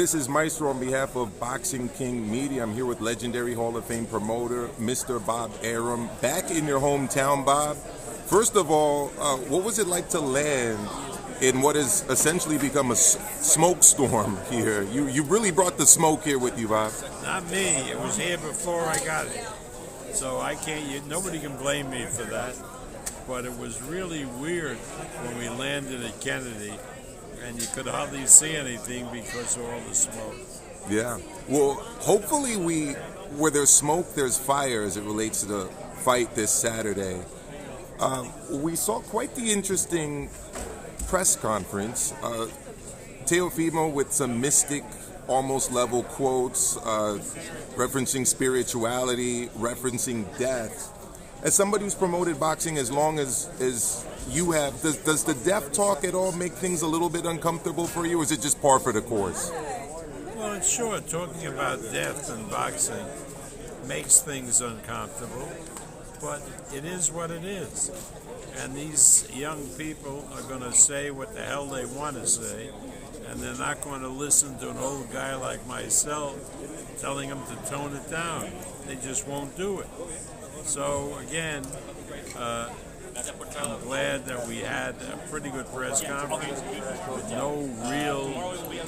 this is Maestro on behalf of Boxing King Media. I'm here with legendary Hall of Fame promoter, Mr. Bob Arum. Back in your hometown, Bob. First of all, what was it like to land in what has essentially become a smoke storm here? You really brought the smoke here with you, Bob. Not me. It was here before I got it. So I can't, nobody can blame me for that. But it was really weird when we landed at Kennedy, and you could hardly see anything because of all the smoke. Yeah. Well, hopefully where there's smoke, there's fire as it relates to the fight this Saturday. We saw quite the interesting press conference. Teofimo with some mystic, almost level quotes, referencing spirituality, referencing death. As somebody who's promoted boxing as long as you have, does the death talk at all make things a little bit uncomfortable for you, or is it just par for the course? Well, sure, talking about death in boxing makes things uncomfortable, but it is what it is. And these young people are going to say what the hell they want to say, and they're not going to listen to an old guy like myself telling them to tone it down. They just won't do it. So again, I'm glad that we had a pretty good press conference with no real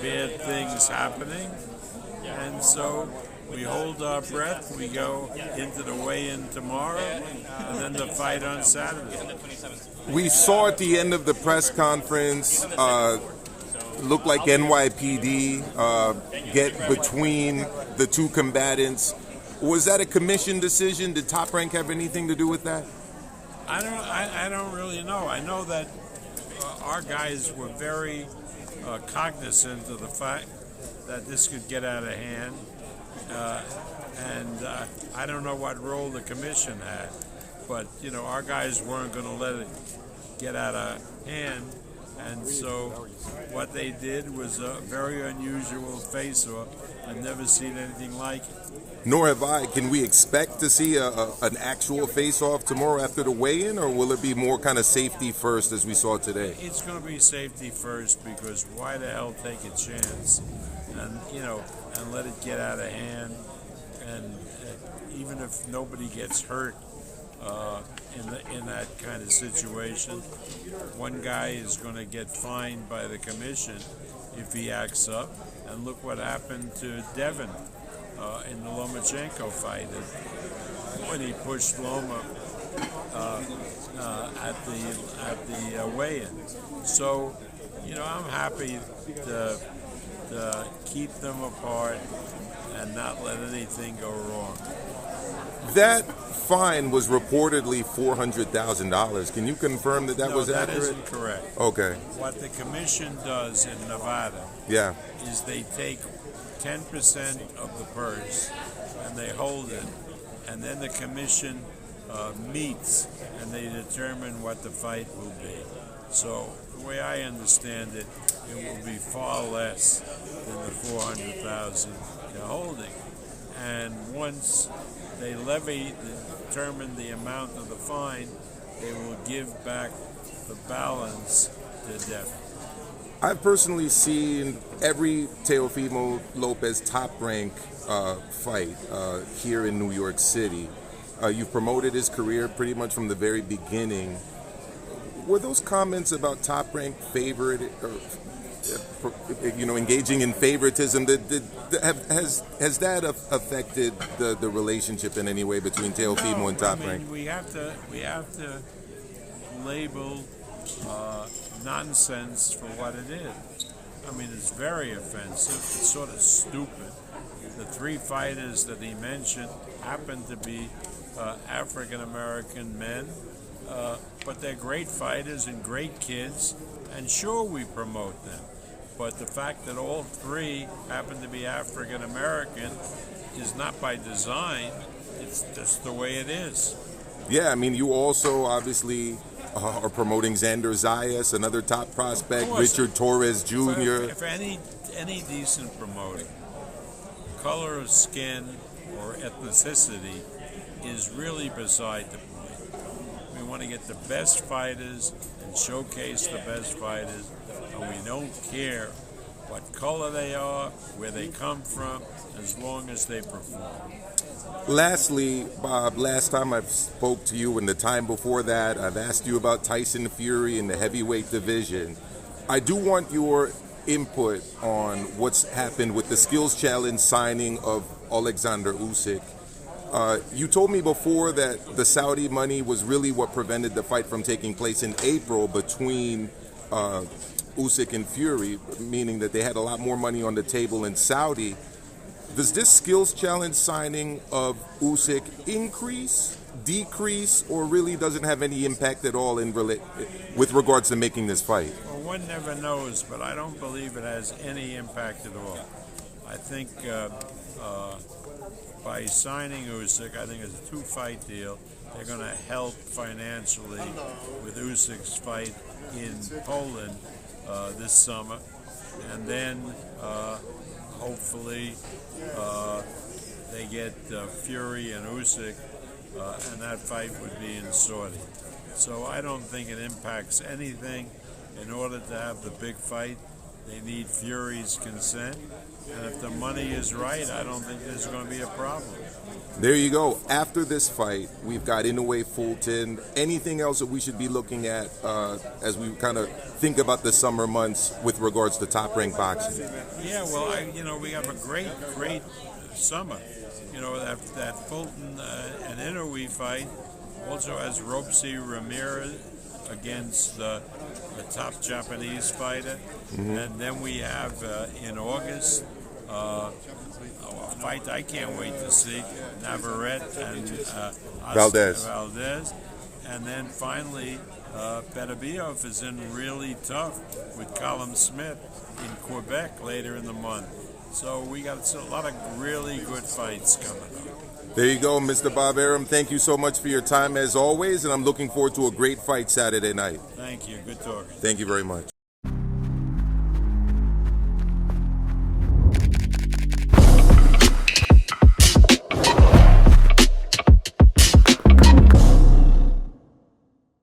bad things happening. And so we hold our breath, we go into the weigh-in tomorrow, and then the fight on Saturday. We saw at the end of the press conference, looked like NYPD get between the two combatants. Was that a commission decision? Did Top Rank have anything to do with that? I don't really know. I know that our guys were very cognizant of the fact that this could get out of hand, and I don't know what role the commission had, but our guys weren't going to let it get out of hand, and so what they did was a very unusual face-off. I've never seen anything like it. Nor have I. Can we expect to see an actual face-off tomorrow after the weigh-in, or will it be more kind of safety first as we saw today? It's going to be safety first, because why the hell take a chance and let it get out of hand, and even if nobody gets hurt in that kind of situation, one guy is going to get fined by the commission if he acts up. And look what happened to Devin in the Lomachenko fight when he pushed Loma at the weigh-in. So, I'm happy to keep them apart and not let anything go wrong. That fine was reportedly $400,000. Can you confirm that was accurate? No, that isn't correct. Okay. What the commission does in Nevada is they take 10% of the purse and they hold it, and then the commission meets and they determine what the fight will be. So the way I understand it, it will be far less than the $400,000 they're holding. And once they determine the amount of the fine, they will give back the balance to Devin. I've personally seen every Teofimo Lopez Top Rank fight here in New York City. You've promoted his career pretty much from the very beginning. Were those comments about Top Rank favorite, or engaging in favoritism, has that affected the relationship in any way between Teofimo and Top Rank? We have to label nonsense for what it is. I mean, it's very offensive. It's sort of stupid. The three fighters that he mentioned happen to be African American men, but they're great fighters and great kids, and sure, we promote them. But the fact that all three happen to be African American is not by design. It's just the way it is. Yeah, I mean, you also obviously are promoting Xander Zayas, another top prospect, Richard Torres Jr. For any decent promoting, color of skin or ethnicity is really beside the point. We want to get the best fighters and showcase the best fighters, and we don't care what color they are, where they come from, as long as they perform. Lastly, Bob, last time I spoke to you and the time before that, I've asked you about Tyson Fury in the heavyweight division. I do want your input on what's happened with the skills challenge signing of Alexander Usyk. You told me before that the Saudi money was really what prevented the fight from taking place in April between Usyk and Fury, meaning that they had a lot more money on the table in Saudi. Does this skills challenge signing of Usyk increase, decrease, or really doesn't have any impact at all with regards to making this fight? Well, one never knows, but I don't believe it has any impact at all. I think by signing Usyk, I think it's a 2-fight deal. They're going to help financially with Usyk's fight in Poland this summer, and then hopefully they get Fury and Usyk, and that fight would be in Saudi. So I don't think it impacts anything. In order to have the big fight, they need Fury's consent, and if the money is right, I don't think there's going to be a problem. There you go. After this fight, we've got Inoue Fulton. Anything else that we should be looking at as we kind of think about the summer months with regards to top-ranked boxing? Yeah, well, we have a great summer. That Fulton and Inoue fight also has Robeisy Ramirez against the top Japanese fighter. Mm-hmm. And then we have in August a fight I can't wait to see, Navarrete and Valdez. And then finally, Beterbiev is in really tough with Callum Smith in Quebec later in the month. So we got a lot of really good fights coming up. There you go, Mr. Bob Arum. Thank you so much for your time as always, and I'm looking forward to a great fight Saturday night. Thank you. Good talking. Thank you very much.